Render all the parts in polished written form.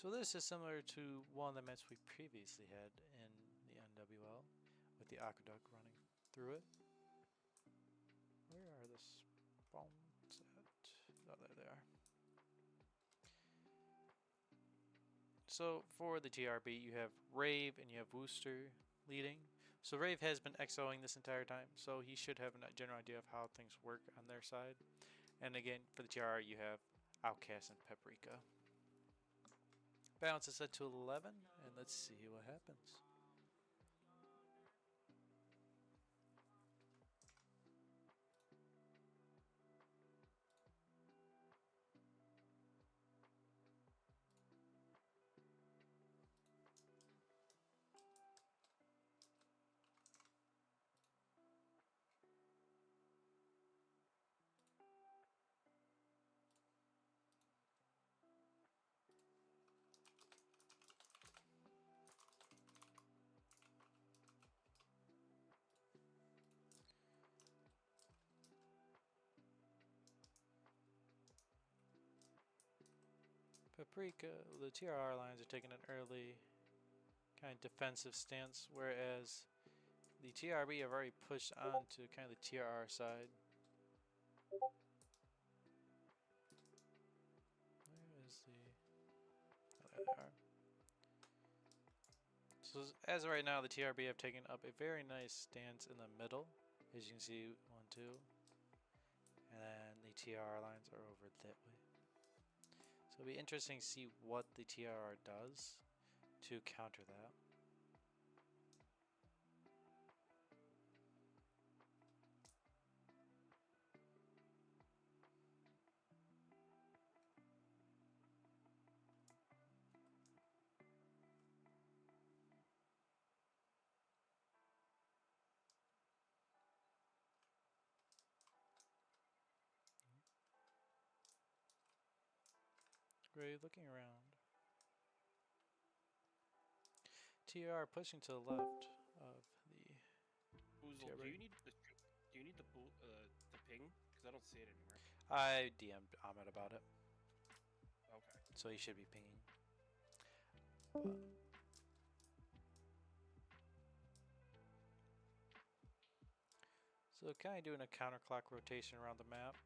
So this is similar to one of the maps we previously had in the NWL with the aqueduct running through it. Where are the spawns at? Oh, there they are. So for the TRB, you have Rave and you have Wooster leading. So Rave has been XOing this entire time, so he should have a general idea of how things work on their side. And again, for the TRR, you have Outcast and Paprika. Balance is set to 11, and let's see what happens. Paprika, the TRR lines are taking an early kind of defensive stance, whereas the TRB have already pushed on to kind of the TRR side. Where is the... Oh, there they are. So as of right now, the TRB have taken up a very nice stance in the middle. As you can see, 1, 2. And then the TRR lines are over that way. So it'll be interesting to see what the TRR does to counter that. Great, looking around. TR pushing to the left of the Boozle, TRB. do you need the ping? Because I don't see it anywhere. I DM'd Ahmed about it, Okay. so he should be pinging. But so kind of doing a counterclock rotation around the map.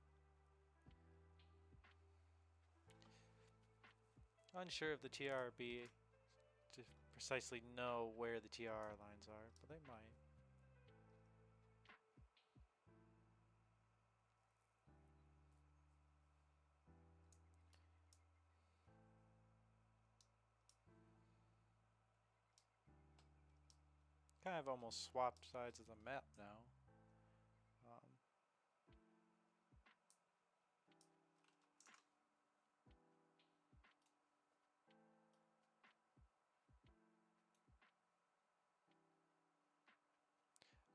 Unsure if the TRB to precisely know where the TR lines are, but they might. Kind of almost swapped sides of the map now.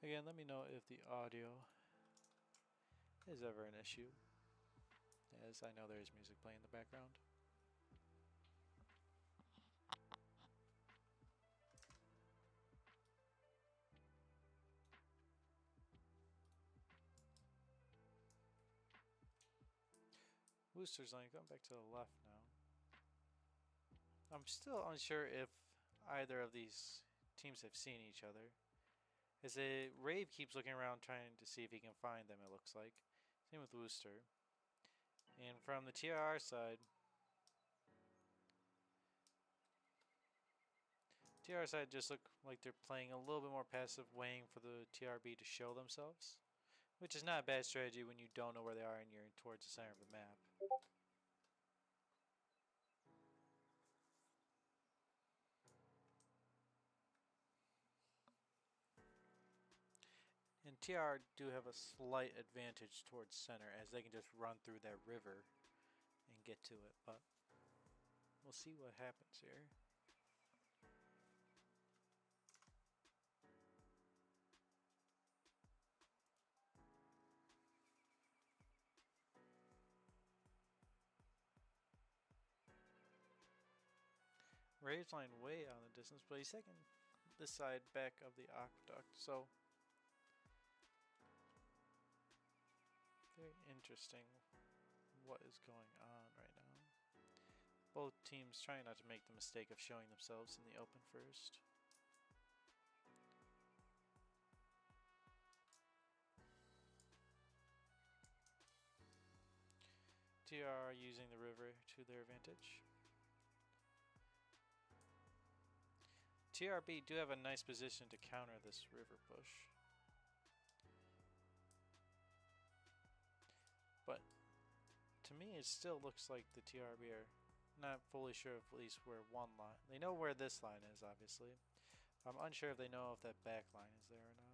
Again, let me know if the audio is ever an issue, as I know there is music playing in the background. Wooster's lane going back to the left now. I'm still unsure if either of these teams have seen each other. As a Rave keeps looking around trying to see if he can find them, it looks like. Same with Wooster. And from the TRR side, TRR side just look like they're playing a little bit more passive, waiting for the TRB to show themselves. Which is not a bad strategy when you don't know where they are and you're towards the center of the map. And TR do have a slight advantage towards center as they can just run through that river and get to it, but we'll see what happens here. Rave's line way out in the distance, but he's taking this side back of the aqueduct, so very interesting what is going on right now. Both teams trying not to make the mistake of showing themselves in the open first. TRR using the river to their advantage. TRB do have a nice position to counter this river push. But to me it still looks like the TRB are not fully sure of at least where one line. They know where this line is, obviously. I'm unsure if they know if that back line is there or not.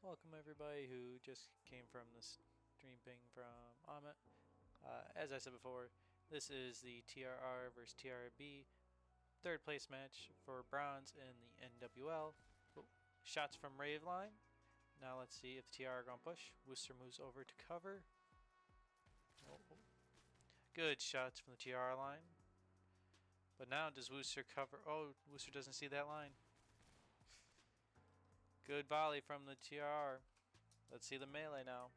Welcome everybody who just came from the stream ping from Amit. As I said before, this is the TRR versus TRRB third place match for bronze in the NWL. Oh, shots from Rave line. Now let's see if the TRR are going to push. Worcester moves over to cover. Oh. Good shots from the TRR line. But now does Worcester cover? Oh, Worcester doesn't see that line. Good volley from the TRR. Let's see the melee now.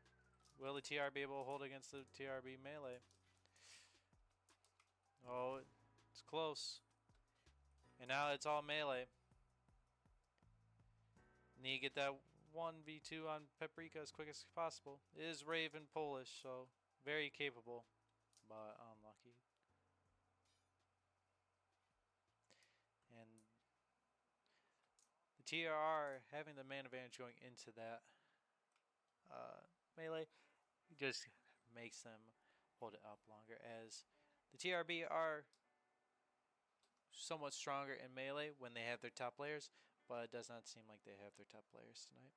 Will the TR be able to hold against the TRB melee? Oh, it's close. And now it's all melee. Need to get that 1v2 on Paprika as quick as possible. It is Raven Polish, so very capable, but unlucky. And the TRR having the man advantage going into that melee just makes them hold it up longer, as the TRB are somewhat stronger in melee when they have their top players, but it does not seem like they have their top players tonight.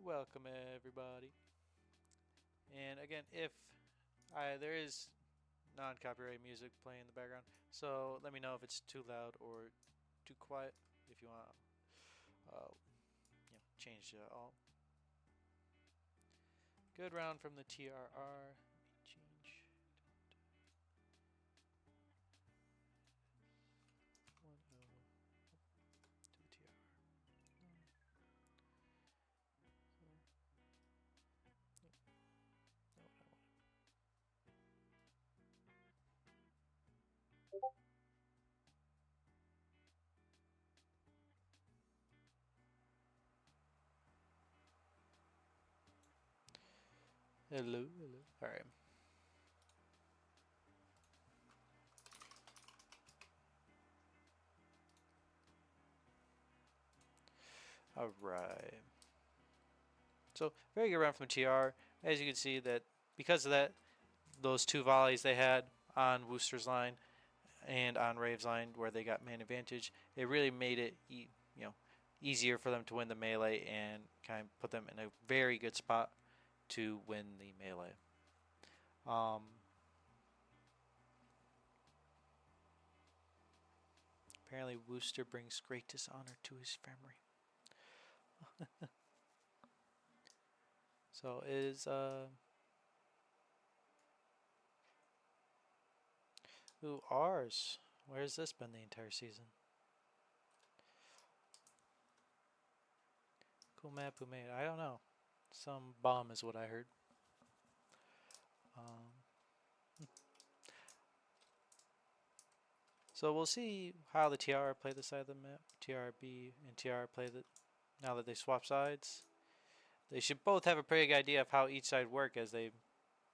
Welcome everybody. And again, if there is non-copyright music playing in the background, so let me know if it's too loud or too quiet if you want to change it all. Good round from the TRR. Let me change. To the TRR. Hello. All right. All right. So very good round from TR. As you can see, that because of that, those two volleys they had on Worcester's line and on Rave's line, where they got man advantage, it really made it easier for them to win the melee and kind of put them in a very good spot to win the melee. Apparently Worcester brings great dishonor to his family. So is ooh, ours. Where's this been the entire season? Cool map who made it? I don't know. Some bomb is what I heard. So we'll see how the TR play this side of the map. TRB and TR play the now that they swap sides. They should both have a pretty good idea of how each side work, as they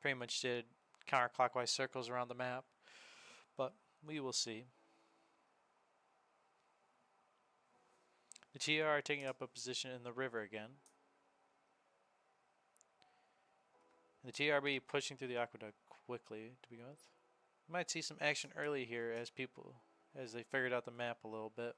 pretty much did counterclockwise circles around the map. But we will see. The TR are taking up a position in the river again. And the TRB pushing through the aqueduct quickly to begin with. We might see some action early here as they figured out the map a little bit.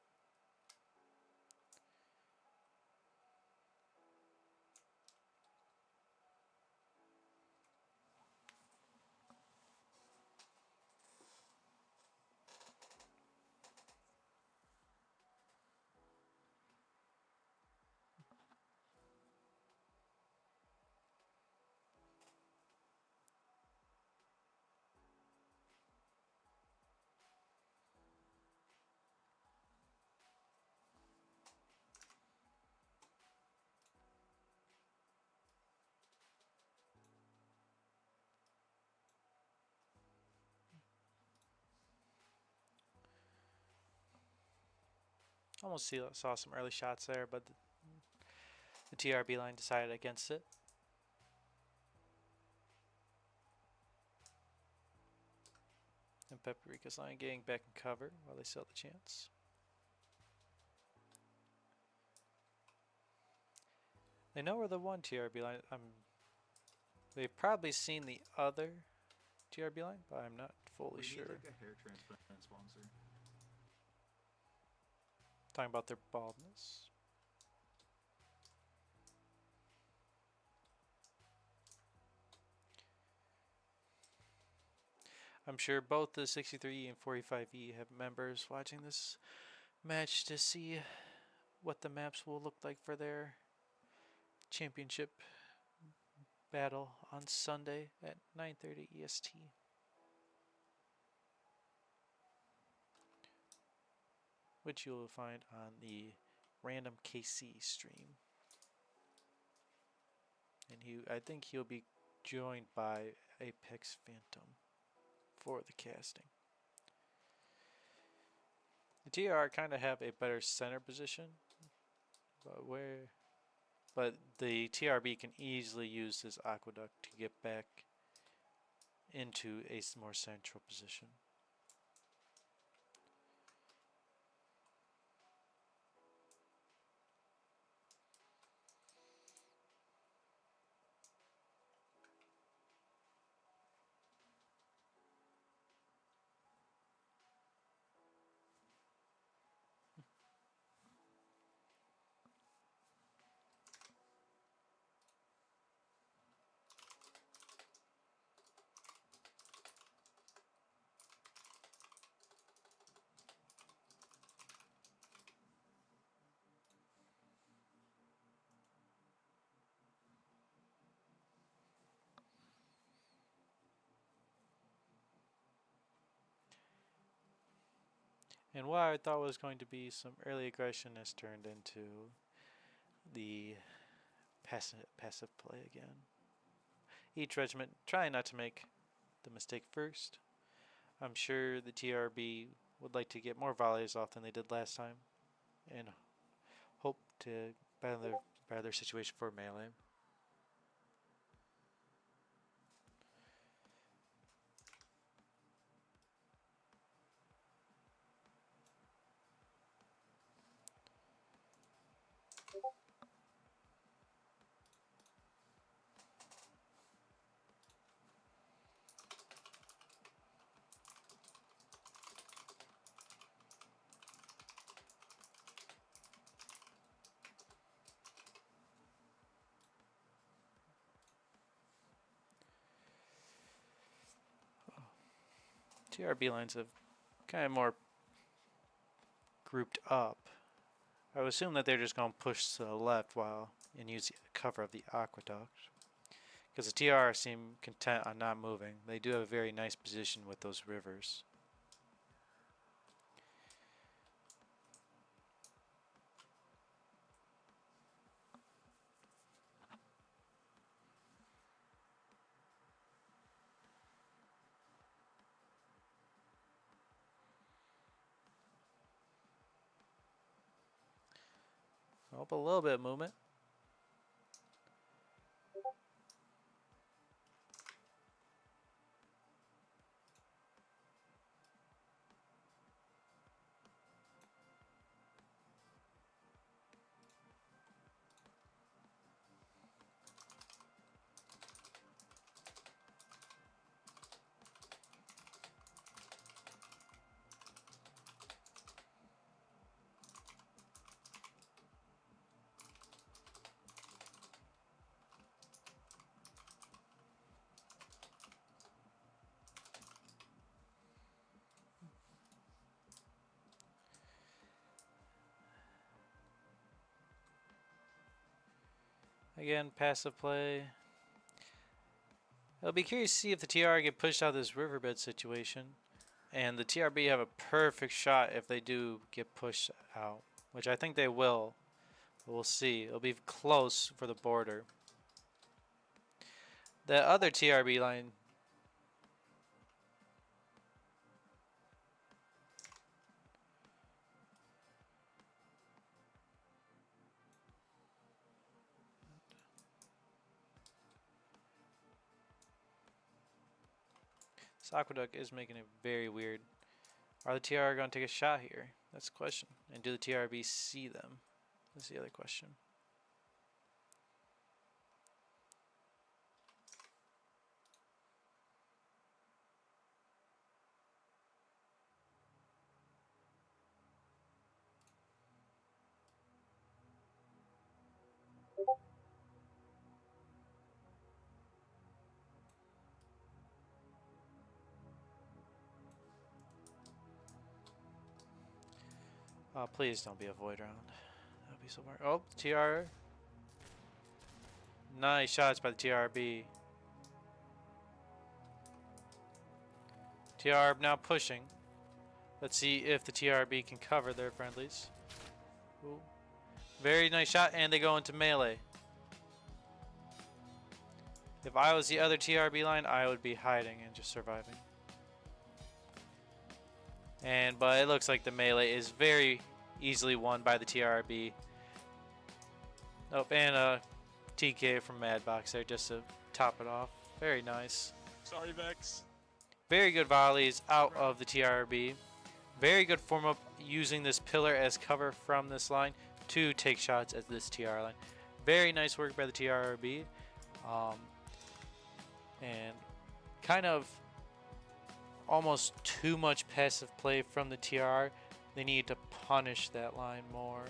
Almost saw some early shots there, but the TRB line decided against it. And Paprika's line getting back in cover while they still have the chance. They know where the one TRB line. They've probably seen the other TRB line, but I'm not fully sure. We need like a hair transplant sponsor. Talking about their baldness. I'm sure both the 63E and 45E have members watching this match to see what the maps will look like for their championship battle on Sunday at 9:30 EST. Which you'll find on the Random KC stream. And I think he'll be joined by Apex Phantom for the casting. The TRR kind of have a better center position, but the TRB can easily use this aqueduct to get back into a more central position. And what I thought was going to be some early aggression has turned into the passive play again. Each regiment trying not to make the mistake first. I'm sure the TRB would like to get more volleys off than they did last time and hope to better their situation for melee. TRB lines have kind of more grouped up. I would assume that they're just going to push to the left and use the cover of the aqueduct. Because the TRR seem content on not moving. They do have a very nice position with those rivers. Hope a little bit of movement. Again, passive play. I'll be curious to see if the TR get pushed out of this riverbed situation. And the TRB have a perfect shot if they do get pushed out, which I think they will. But we'll see. It'll be close for the border. The other TRB line. This Aqueduct is making it very weird. Are the TRR going to take a shot here? That's the question. And do the TRB see them? That's the other question. Please don't be a void round. That would be so hard. Oh, TR. Nice shots by the TRB. TR now pushing. Let's see if the TRB can cover their friendlies. Ooh. Very nice shot, and they go into melee. If I was the other TRB line, I would be hiding and just surviving. But it looks like the melee is very easily won by the TRB. Oh, and a TK from Madbox there just to top it off. Very nice. Sorry, Vex. Very good volleys out of the TRB. Very good form up using this pillar as cover from this line to take shots at this TR line. Very nice work by the TRB. And kind of almost too much passive play from the TR. They need to punish that line more.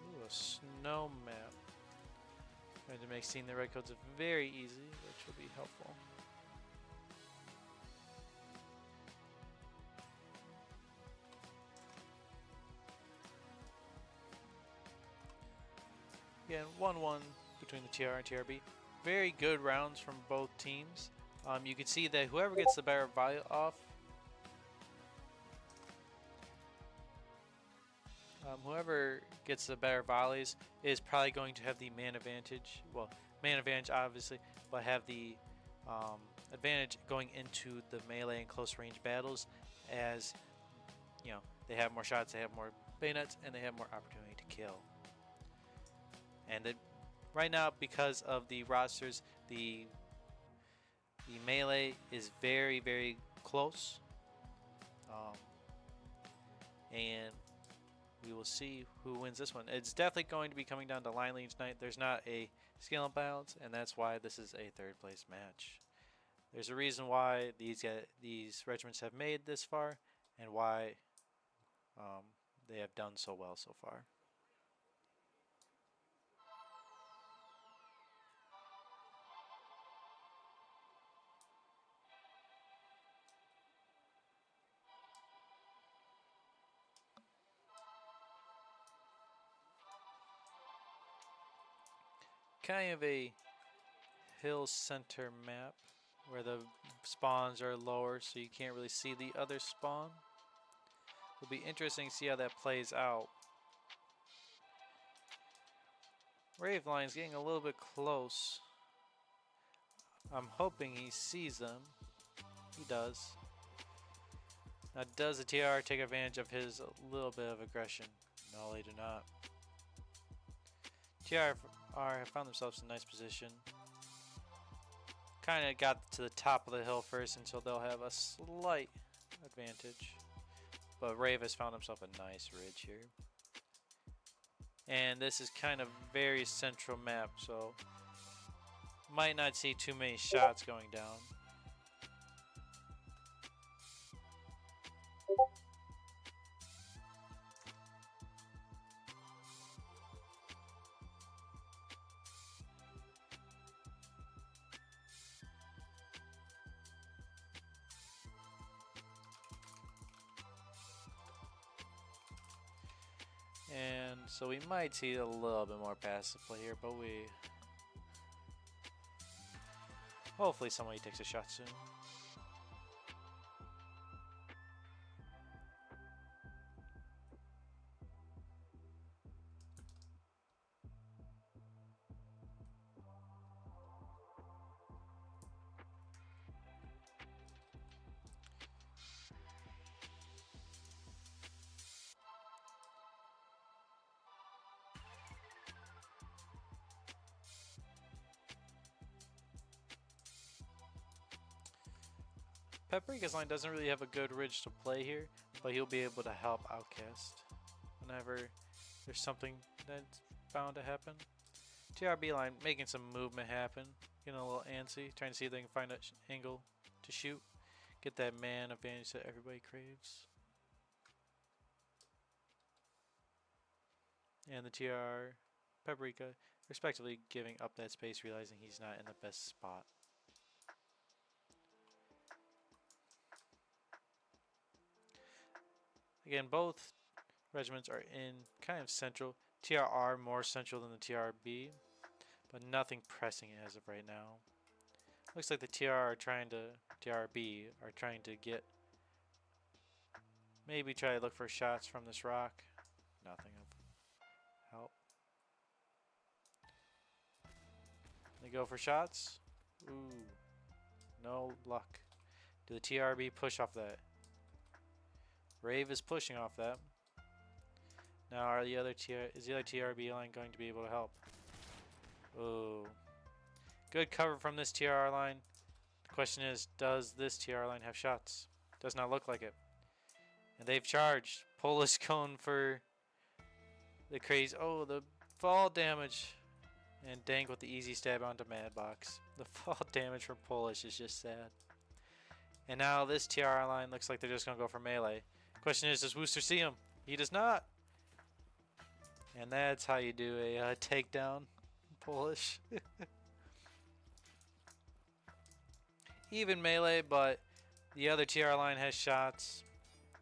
Ooh, a snow map. Going to make seeing the red codes very easy, which will be helpful. Again, 1-1 between the TR and TRB. Very good rounds from both teams. You can see that whoever gets the better volley off, whoever gets the better volleys is probably going to have the man advantage. Well, man advantage obviously, but have the advantage going into the melee and close range battles, as you know, they have more shots, they have more bayonets, and they have more opportunity to kill. And right now, because of the rosters, the melee is very, very close, and we will see who wins this one. It's definitely going to be coming down to line lead tonight. There's not a skill imbalance, and that's why this is a third place match. There's a reason why these regiments have made this far, and why they have done so well so far. Kind of a hill center map where the spawns are lower, so you can't really see the other spawn. It'll be interesting to see how that plays out. Raveline's getting a little bit close. I'm hoping he sees them. He does. Now, does the TR take advantage of his little bit of aggression? No, they do not. TR have found themselves in a nice position. Kind of got to the top of the hill first, and so they'll have a slight advantage. But Rave has found himself a nice ridge here. And this is kind of very central map, so might not see too many shots going down. And so we might see a little bit more passive play here, but hopefully somebody takes a shot soon. Paprika's line doesn't really have a good ridge to play here, but he'll be able to help Outcast whenever there's something that's bound to happen. TRB line making some movement happen, getting a little antsy, trying to see if they can find an angle to shoot, get that man advantage that everybody craves. And the TRR, Paprika, respectively giving up that space, realizing he's not in the best spot. Again, both regiments are in kind of central. TRR more central than the TRB, but nothing pressing as of right now. Looks like the TRB are trying to get, maybe try to look for shots from this rock. Nothing of help. They go for shots. Ooh, no luck. Do the TRB push off that? Rave is pushing off that. Now are the other is the other TRB line going to be able to help? Oh, good cover from this TRR line. The question is, does this TRR line have shots? Does not look like it. And they've charged. Polish going for the crazy. Oh, the fall damage. And Dank with the easy stab onto Madbox. The fall damage from Polish is just sad. And now this TRR line looks like they're just going to go for melee. Question is, does Wooster see him? He does not. And that's how you do a takedown, Polish. Even melee, but the other TR line has shots,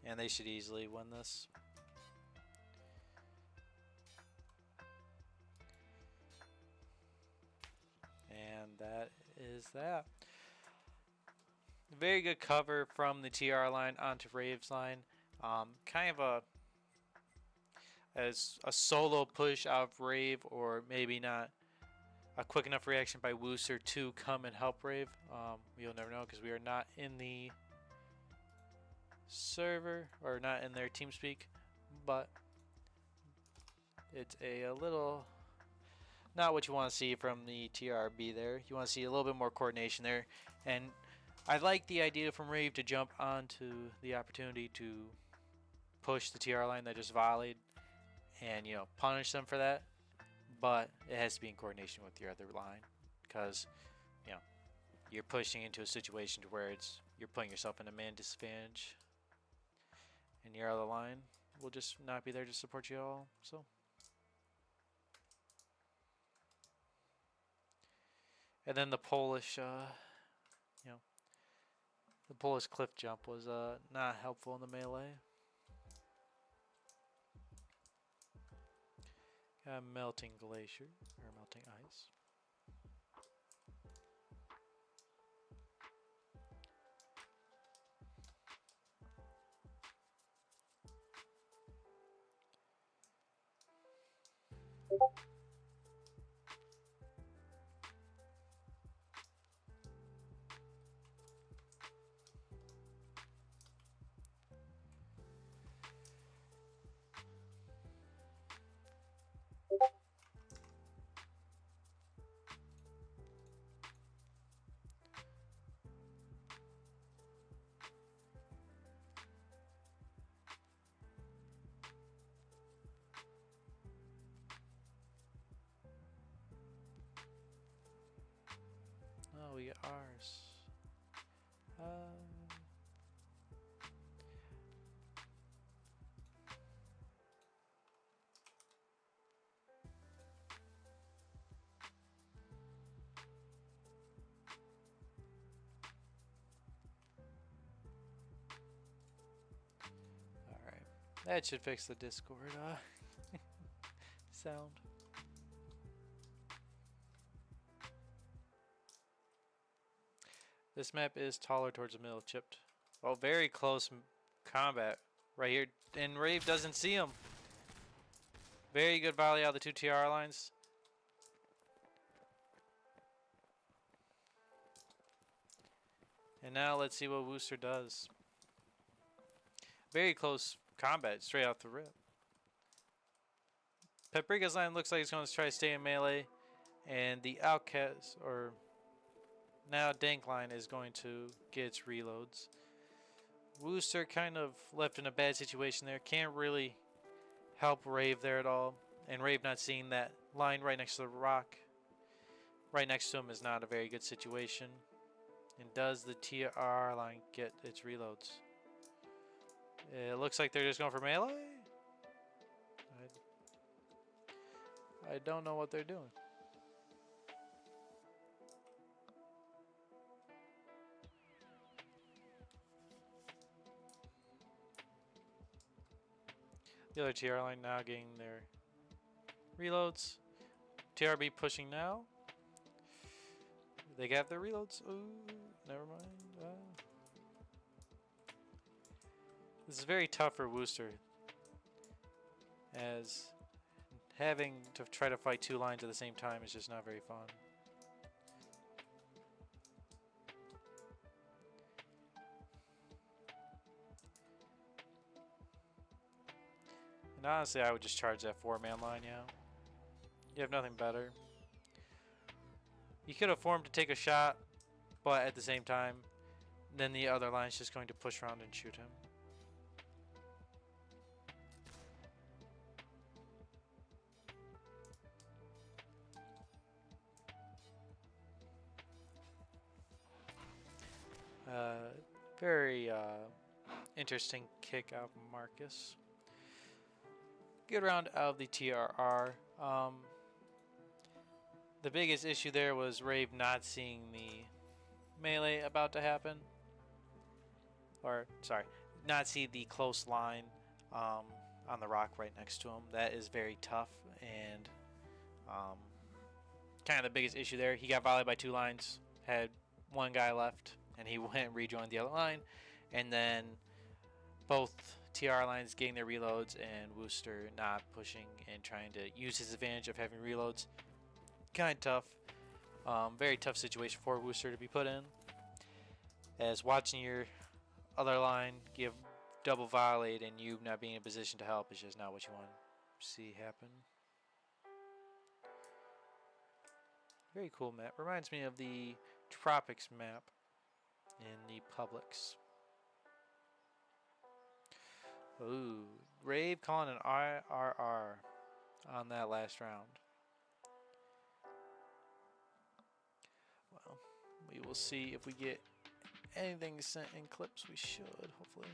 and they should easily win this. And that is that. Very good cover from the TR line onto Rave's line. Kind of as a solo push out of Rave, or maybe not a quick enough reaction by Wooster to come and help Rave. You'll never know because we are not in the server or not in their TeamSpeak, but it's a little not what you want to see from the TRB there. You want to see a little bit more coordination there, and I like the idea from Rave to jump onto the opportunity to push the TR line that just volleyed and, you know, punish them for that, but it has to be in coordination with your other line because, you know, you're pushing into a situation to where you're putting yourself in a man disadvantage, and your other line will just not be there to support you all. So, and then the Polish, you know, the Polish cliff jump was not helpful in the melee. Melting glacier, or melting ice. Oh, we got ours. Alright. That should fix the Discord sound. This map is taller towards the middle, chipped. Oh, very close combat right here. And Rave doesn't see him. Very good volley out of the two TR lines. And now let's see what Wooster does. Very close combat straight out the rip. Paprika's line looks like he's going to try to stay in melee. And the Outcast, or now Dankline is going to get its reloads. Wooster kind of left in a bad situation there. Can't really help Rave there at all. And Rave not seeing that line right next to the rock, right next to him, is not a very good situation. And does the TRR line get its reloads? It looks like they're just going for melee. I don't know what they're doing. The other TR line now getting their reloads. TRB pushing now. They got their reloads. Ooh, never mind. This is very tough for Wooster, as having to try to fight two lines at the same time is just not very fun. And honestly, I would just charge that 4-man line, yeah. You have nothing better. You could have formed to take a shot, but at the same time, then the other line's just going to push around and shoot him. Very interesting kick out of Marcus. Good round of the TRR. The biggest issue there was Rave not seeing the melee about to happen. Or, sorry, not see the close line on the rock right next to him. That is very tough, and kind of the biggest issue there. He got volleyed by two lines, had one guy left, and he went and rejoined the other line. And then both TR lines getting their reloads and Wooster not pushing and trying to use his advantage of having reloads. Kind of tough. Very tough situation for Wooster to be put in. As watching your other line give double volleyed and you not being in a position to help is just not what you want to see happen. Very cool map. Reminds me of the Tropics map in the Publix. Ooh, Rave calling an IRR on that last round. Well, we will see if we get anything sent in clips. We should, hopefully.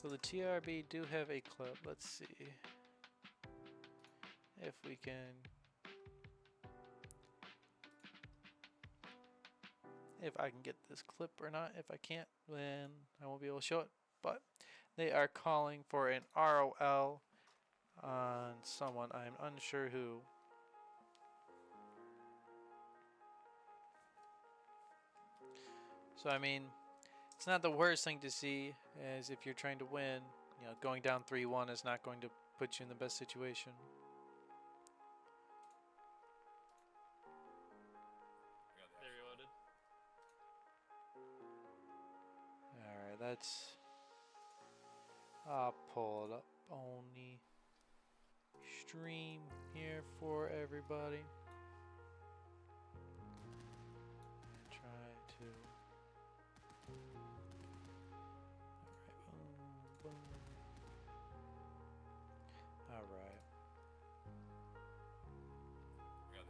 So the TRB do have a clip. Let's see if we can. If I can get this clip or not. If I can't, then I won't be able to show it. But they are calling for an ROL on someone. I'm unsure who. So I mean, it's not the worst thing to see, as if you're trying to win, you know, going down 3-1 is not going to put you in the best situation. They reloaded. Alright, that's... I'll pull it up on the stream here for everybody. And try to... Alright.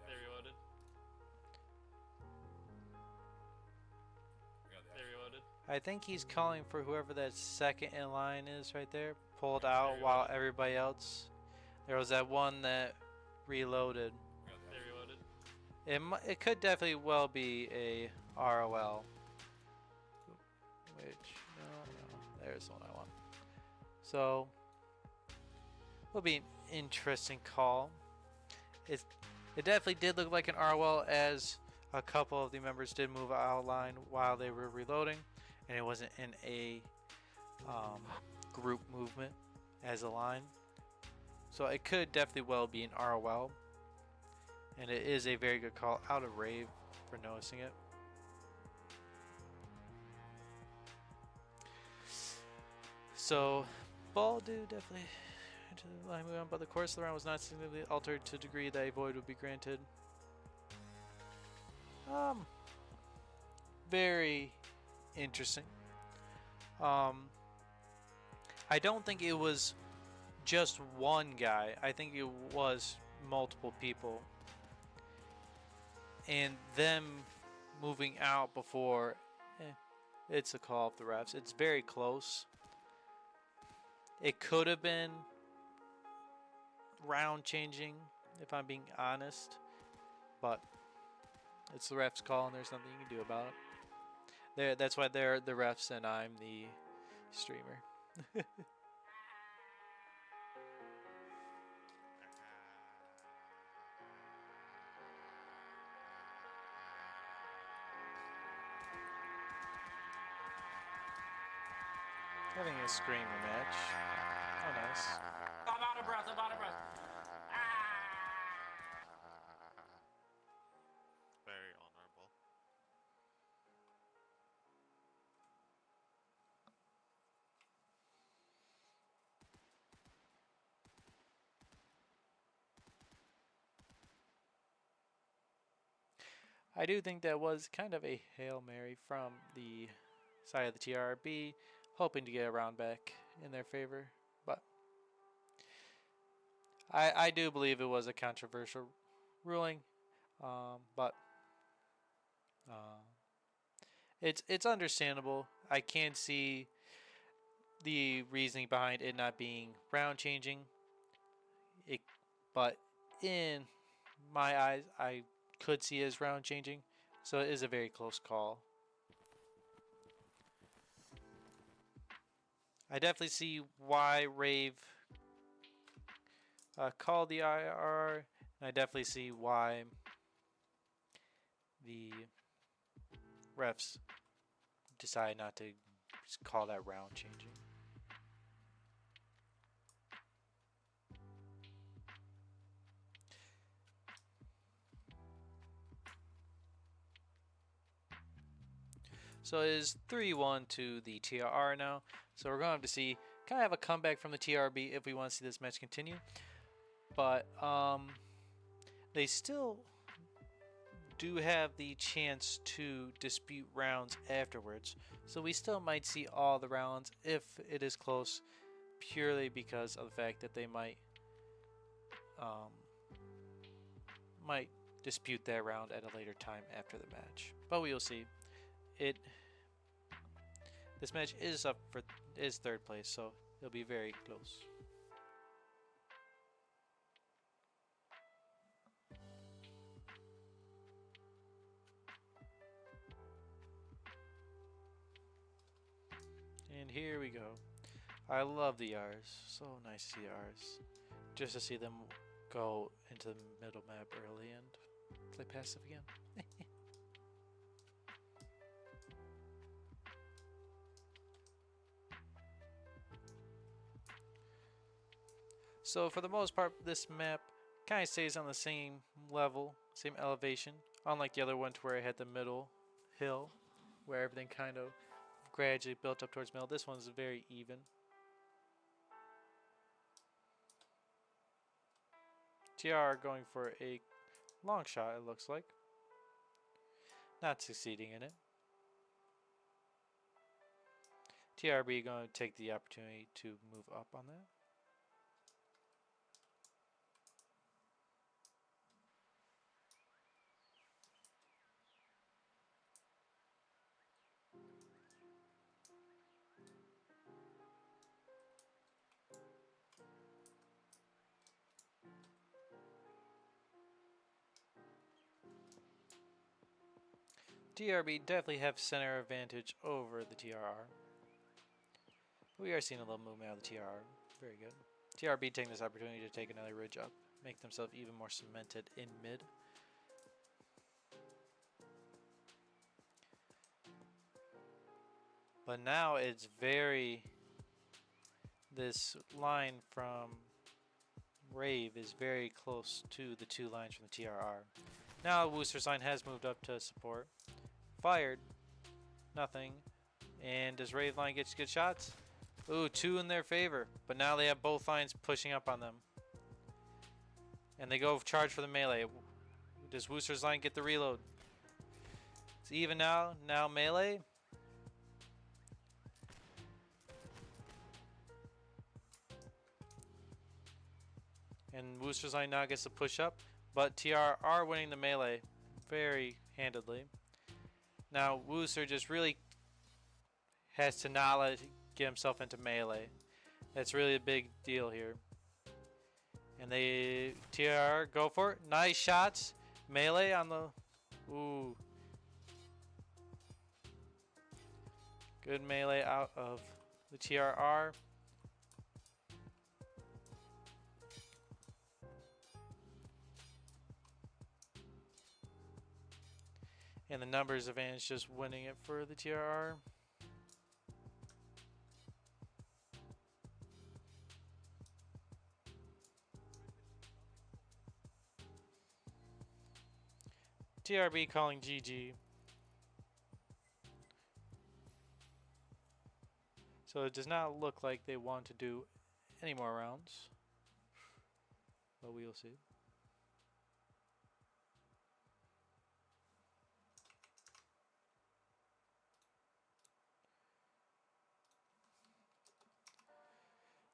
They reloaded. I think he's calling for whoever that second in line is right there. Pulled out while everybody else. There was that one that reloaded. They reloaded. It could definitely well be a ROL. Which no, there's the one I want. So will be an interesting call. It definitely did look like an ROL as a couple of the members did move out line while they were reloading, and it wasn't in a group movement as a line. So it could definitely well be an ROL, and it is a very good call out of Rave for noticing it. So ball do definitely to the line move on, but the course of the round was not significantly altered to a degree that a void would be granted. Very interesting. I don't think it was just one guy. I think it was multiple people. And them moving out before, it's a call of the refs. It's very close. It could have been round changing, if I'm being honest. But it's the refs' call, and there's nothing you can do about it. That's why they're the refs, and I'm the streamer. Having a screamer match. Oh, nice. I'm out of breath. I'm out of breath. Very honorable. I do think that was kind of a Hail Mary from the side of the TRRB, hoping to get a round back in their favor. But I do believe it was a controversial ruling. But it's understandable. I can see the reasoning behind it not being round changing. But in my eyes, I could see it as round changing. So it is a very close call. I definitely see why Rave called the IR, and I definitely see why the refs decide not to call that round changing. So it is 3-1 to the TRR now. So we're going to have to see kind of have a comeback from the TRB if we want to see this match continue. But they still do have the chance to dispute rounds afterwards. So we still might see all the rounds if it is close, purely because of the fact that they might dispute that round at a later time after the match. But we will see. This match is up for third place, so it'll be very close. And here we go. I love the R's. So nice to see R's. Just to see them go into the middle map early and play passive again. So for the most part, this map kind of stays on the same level, same elevation, unlike the other one to where I had the middle hill, where everything kind of gradually built up towards middle. This one's very even. TR going for a long shot, it looks like. Not succeeding in it. TRB going to take the opportunity to move up on that. TRB definitely have center advantage over the TRR. We are seeing a little movement out of the TRR. Very good. TRB taking this opportunity to take another ridge up, make themselves even more cemented in mid. But now it's this line from Rave is very close to the two lines from the TRR. Now Wooster's line has moved up to support. Fired. Nothing. And does Rave line get good shots? Ooh, 2 in their favor. But now they have both lines pushing up on them. And they go charge for the melee. Does Wooster's line get the reload? It's even now. Now melee. And Wooster's line now gets to push up. But TRR winning the melee very handedly. Now Wooster just really has to not let get himself into melee. That's really a big deal here. And they TRR go for it. Nice shots. Melee on the ooh. Good melee out of the TRR. And the numbers advantage just winning it for the TRR. TRB calling GG. So it does not look like they want to do any more rounds. But we will see.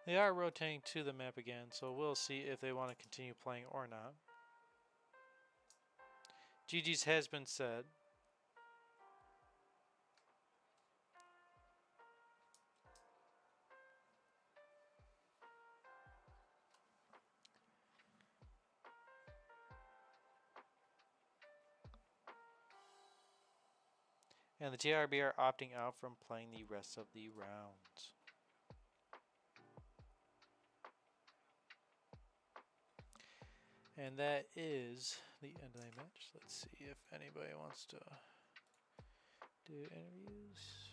They are rotating to the map again, so we'll see if they want to continue playing or not. GG's has been said. And the TRB are opting out from playing the rest of the rounds. And that is the end of the match. Let's see if anybody wants to do interviews.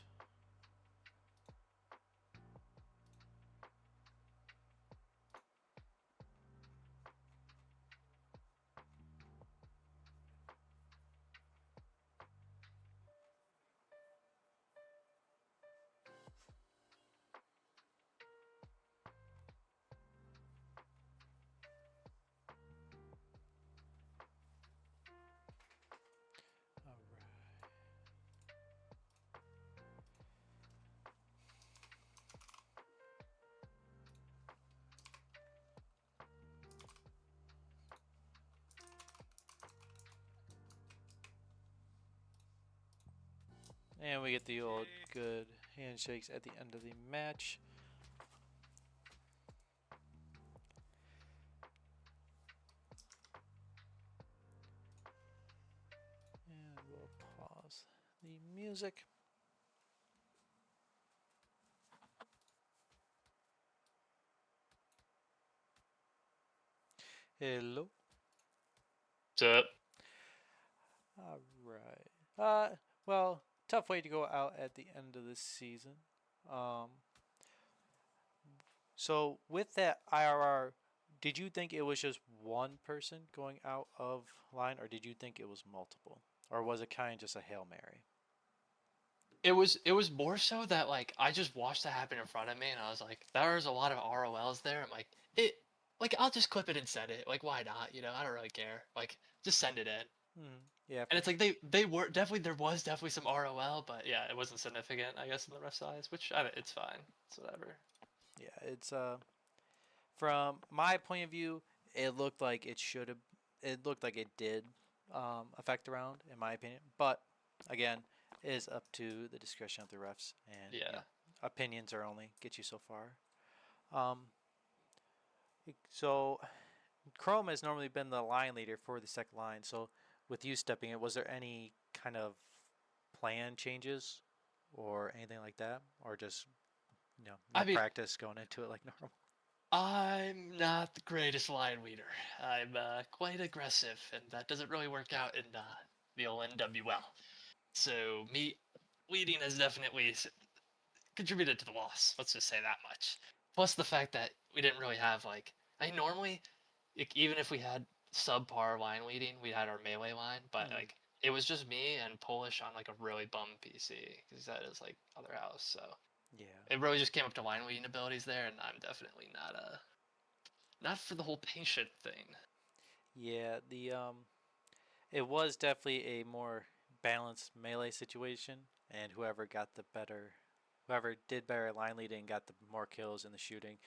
And we get the old good handshakes at the end of the match. And we'll pause the music. Hello. What's up? All right. Well, tough way to go out at the end of this season. So with that IRR, did you think it was just one person going out of line, or did you think it was multiple, or was it kind of just a Hail Mary? It was more so that like I just watched that happen in front of me and I was like, there was a lot of ROLs there. I'm like I'll just clip it and send it. Like why not? You know, I don't really care. Like just send it in. Yeah. And it's like they were definitely there was definitely some ROL, but yeah, it wasn't significant, I guess, in the ref size, which it's fine. It's whatever. Yeah, it's from my point of view, it looked like it should have. It looked like it did affect the round, in my opinion. But again, it is up to the discretion of the refs, and Yeah. opinions are only get you so far. So Chrome has normally been the line leader for the second line. So with you stepping in, was there any kind of plan changes or anything like that, or just I no mean, practice going into it like normal? I'm not the greatest line leader. I'm quite aggressive, and that doesn't really work out in the old NWL. So me leading has definitely contributed to the loss. Let's just say that much. Plus the fact that we didn't really have like I normally like, even if we had subpar line leading, we had our melee line, but Mm. like it was just me and Polish on like a really bum PC because that is like other house. So Yeah. it really just came up to line leading abilities there, and I'm definitely not for the whole patient thing. Yeah, it was definitely a more balanced melee situation, and whoever did better at line leading, got the more kills in the shooting,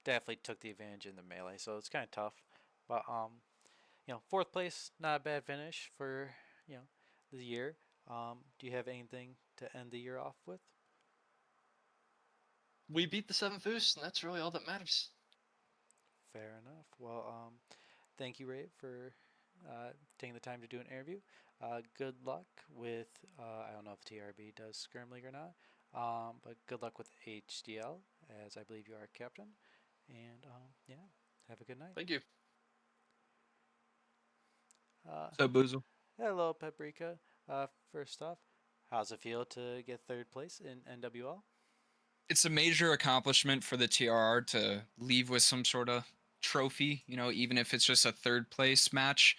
definitely took the advantage in the melee. So it's kind of tough, but fourth place, not a bad finish for you know the year. Do you have anything to end the year off with? We beat the 7th Boost, and that's really all that matters. Fair enough. Well, thank you, Ray, for taking the time to do an interview. Good luck with, I don't know if TRB does Skirm League or not, but good luck with HDL, as I believe you are a captain. And yeah, have a good night. Thank you. Uh, So Boozle. hello, Paprika. First off, how's it feel to get third place in NWL? It's a major accomplishment for the TRR to leave with some sort of trophy, even if it's just a third place match,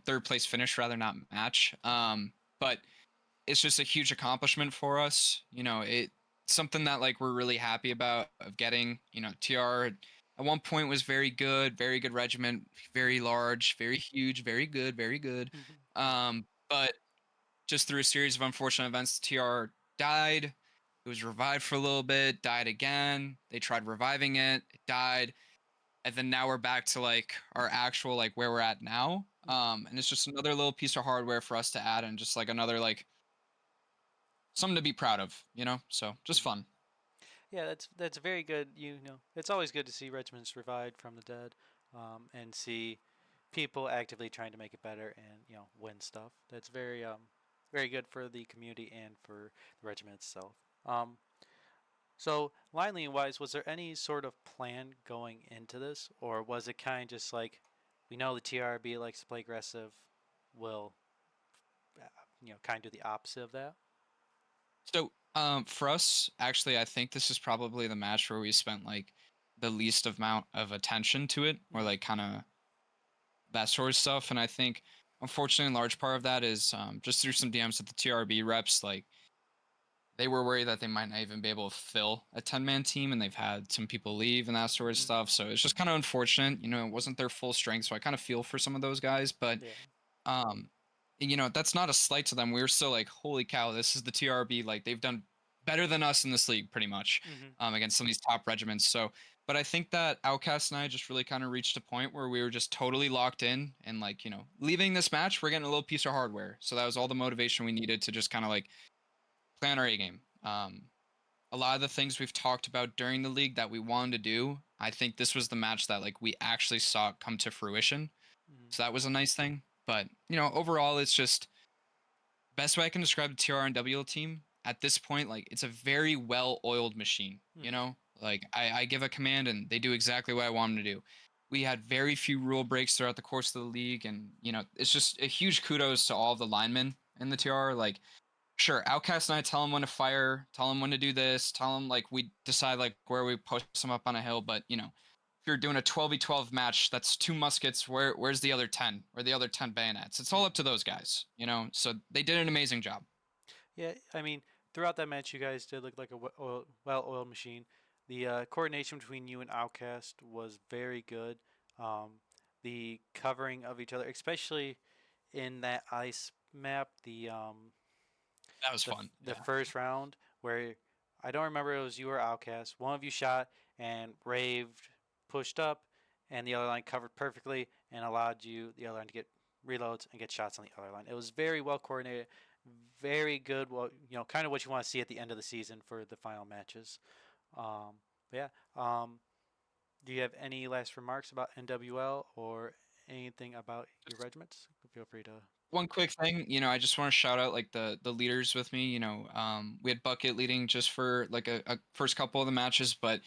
third place finish rather, not match. But it's just a huge accomplishment for us. It something that like we're really happy about of getting. TR at one point was very good regiment, very large, very huge, very good, very good. But just through a series of unfortunate events, TR died. It was revived for a little bit, died again. They tried reviving it, it died, and then now we're back to like our actual like where we're at now. And it's just another little piece of hardware for us to add, and just like another like something to be proud of. So just fun. Yeah, that's very good. It's always good to see regiments revived from the dead, and see people actively trying to make it better and win stuff. That's very good for the community and for the regiment itself. So line leading wise, was there any sort of plan going into this, or was it kind of just like we know the TRB likes to play aggressive, will kind of do the opposite of that? So for us, actually, I think this is probably the match where we spent like the least amount of attention to it, or like kind of that sort of stuff. And I think, unfortunately, a large part of that is just through some DMs with the TRB reps, like they were worried that they might not even be able to fill a 10-man team, and they've had some people leave and that sort of stuff. So it's just kind of unfortunate. It wasn't their full strength, so I kind of feel for some of those guys. But Yeah. um, that's not a slight to them. We were still like, holy cow, this is the TRB. Like they've done better than us in this league, pretty much, against some of these top regiments. So, but I think that Outcast and I just really kind of reached a point where we were just totally locked in, and like, leaving this match, we're getting a little piece of hardware. So that was all the motivation we needed to just kind of like plan our A game. A lot of the things we've talked about during the league that we wanted to do, I think this was the match that like we actually saw it come to fruition. So that was a nice thing. But overall, it's just best way I can describe the TR and WL team at this point. Like it's a very well-oiled machine. Like I give a command and they do exactly what I want them to do. We had very few rule breaks throughout the course of the league, and it's just a huge kudos to all of the linemen in the TR. Like, sure, Outcast and I tell them when to fire, tell them when to do this, tell them like we decide like where we post them up on a hill. But if you're doing a 12v12 match, that's 2 muskets. Where's the other 10? Or the other 10 bayonets? It's all up to those guys. So they did an amazing job. Yeah, I mean, throughout that match, you guys did look like a well-oiled machine. The coordination between you and Outcast was very good. The covering of each other, especially in that ice map, That was fun. the Yeah. first round where I don't remember it was you or Outcast. One of you shot and raved, pushed up, and the other line covered perfectly and allowed the other line to get reloads and get shots on the other line. It was very well coordinated, very good. Well, kind of what you want to see at the end of the season for the final matches. But yeah. Do you have any last remarks about NWL or anything about your regiments, feel free to. One quick thing, I just want to shout out like the leaders with me. We had Bucket leading just for like a first couple of the matches, but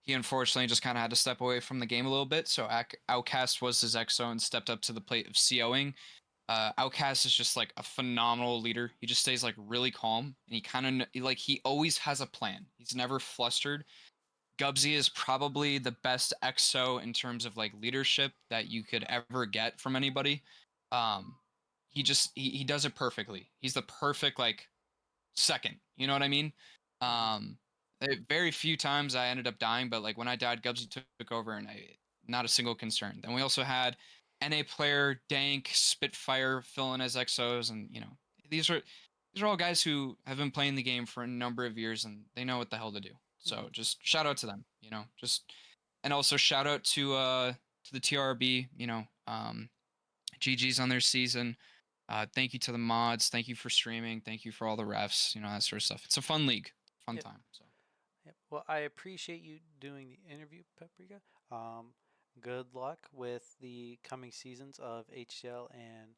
he unfortunately just kind of had to step away from the game a little bit. So Outcast was his XO and stepped up to the plate of COing. Outcast is just like a phenomenal leader. He just stays like really calm, and he kind of he always has a plan. He's never flustered. Gubsy is probably the best XO in terms of like leadership that you could ever get from anybody. Um, he does it perfectly. He's the perfect like second. You know what I mean? Very few times I ended up dying, but like when I died, Gubsy took over, and not a single concern. Then we also had NA player, Dank, Spitfire filling as XOs, and these are all guys who have been playing the game for a number of years, and they know what the hell to do. So just shout out to them, and also shout out to the TRRB, GG's on their season. Thank you to the mods. Thank you for streaming. Thank you for all the refs, that sort of stuff. It's a fun league, fun Yep. time. So. Yep. Well, I appreciate you doing the interview, Paprika. Good luck with the coming seasons of HCL and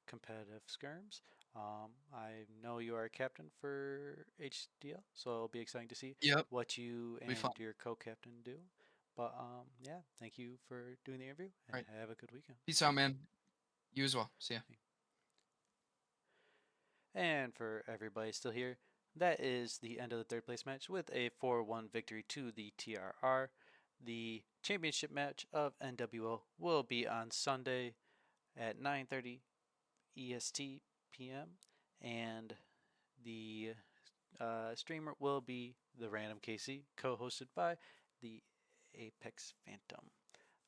competitive skirms. I know you are a captain for HDL, so it'll be exciting to see what you and your co-captain do. But yeah, thank you for doing the interview, and have a good weekend. Peace out, man. You as well. See ya. And for everybody still here, that is the end of the third place match with a 4-1 victory to the TRR. The championship match of NWL will be on Sunday at 9:30 EST PM, and the streamer will be the Random KC, co-hosted by the Apex Phantom.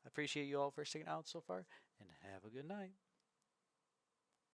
I appreciate you all for sticking out so far, and have a good night.